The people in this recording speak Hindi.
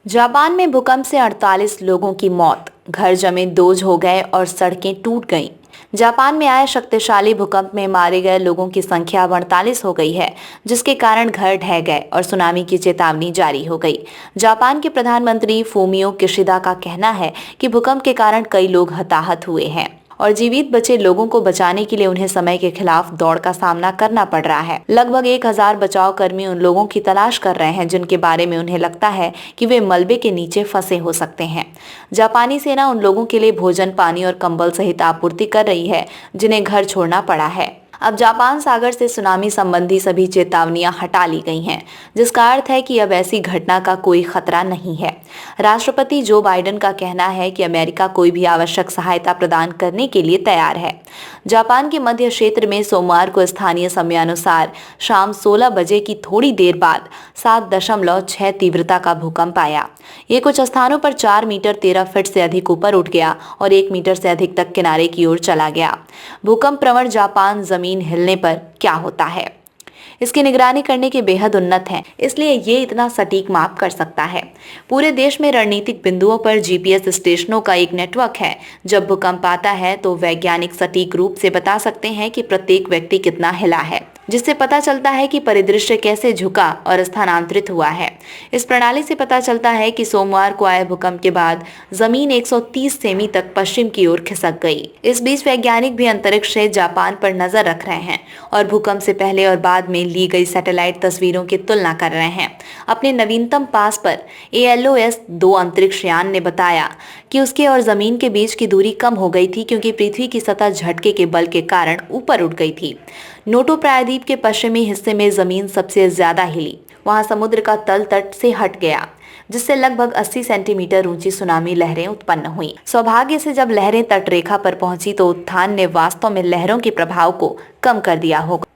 जापान में भूकंप से 48 लोगों की मौत, घर जमे दोज हो गए और सड़कें टूट गईं। जापान में आए शक्तिशाली भूकंप में मारे गए लोगों की संख्या 48 हो गई है, जिसके कारण घर ढह गए और सुनामी की चेतावनी जारी हो गई। जापान के प्रधानमंत्री फूमियो किशिदा का कहना है कि भूकंप के कारण कई लोग हताहत हुए हैं और जीवित बचे लोगों को बचाने के लिए उन्हें समय के खिलाफ दौड़ का सामना करना पड़ रहा है। लगभग 1000 बचाव कर्मी उन लोगों की तलाश कर रहे हैं जिनके बारे में उन्हें लगता है कि वे मलबे के नीचे फंसे हो सकते हैं। जापानी सेना उन लोगों के लिए भोजन, पानी और कंबल सहित आपूर्ति कर रही है जिन्हें घर छोड़ना पड़ा है। अब जापान सागर से सुनामी संबंधी सभी चेतावनियां हटा ली गई हैं, जिसका अर्थ है कि अब ऐसी घटना का कोई खतरा नहीं है। राष्ट्रपति जो बाइडेन का कहना है कि अमेरिका कोई भी आवश्यक सहायता प्रदान करने के लिए तैयार है। जापान के मध्य क्षेत्र में सोमवार को स्थानीय समयानुसार शाम 16 बजे की थोड़ी देर बाद 7.6 तीव्रता का भूकंप आया। ये कुछ स्थानों पर 4 मीटर 13 फीट से अधिक ऊपर उठ गया और 1 मीटर से अधिक तक किनारे की ओर चला गया। भूकंप प्रवण जापान जमीन हिलने पर क्या होता है, इसकी निगरानी करने के बेहद उन्नत हैं, इसलिए ये इतना सटीक माप कर सकता है। पूरे देश में रणनीतिक बिंदुओं पर जीपीएस स्टेशनों का एक नेटवर्क है। जब भूकंप आता है तो वैज्ञानिक सटीक रूप से बता सकते हैं कि प्रत्येक व्यक्ति कितना हिला है, जिससे पता चलता है कि परिदृश्य कैसे झुका और स्थानांतरित हुआ है। इस प्रणाली से पता चलता है कि सोमवार को आए भूकंप के बाद जमीन 130 सेमी तक पश्चिम की ओर खिसक गई। इस बीच वैज्ञानिक भी अंतरिक्ष से जापान पर नजर रख रहे हैं और भूकंप से पहले और बाद में ली गई सैटेलाइट तस्वीरों की तुलना कर रहे हैं। अपने नवीनतम पास पर ALOS-2 अंतरिक्ष यान ने बताया कि उसके और जमीन के बीच की दूरी कम हो गई थी क्योंकि पृथ्वी की सतह झटके के बल के कारण ऊपर उठ गई थी। नोटो प्रायद्वीप के पश्चिमी हिस्से में जमीन सबसे ज्यादा हिली। वहां समुद्र का तल तट से हट गया, जिससे लगभग 80 सेंटीमीटर ऊंची सुनामी लहरें उत्पन्न हुई। सौभाग्य से जब लहरें तट रेखा पर पहुंची तो उत्थान ने वास्तव में लहरों के प्रभाव को कम कर दिया होगा।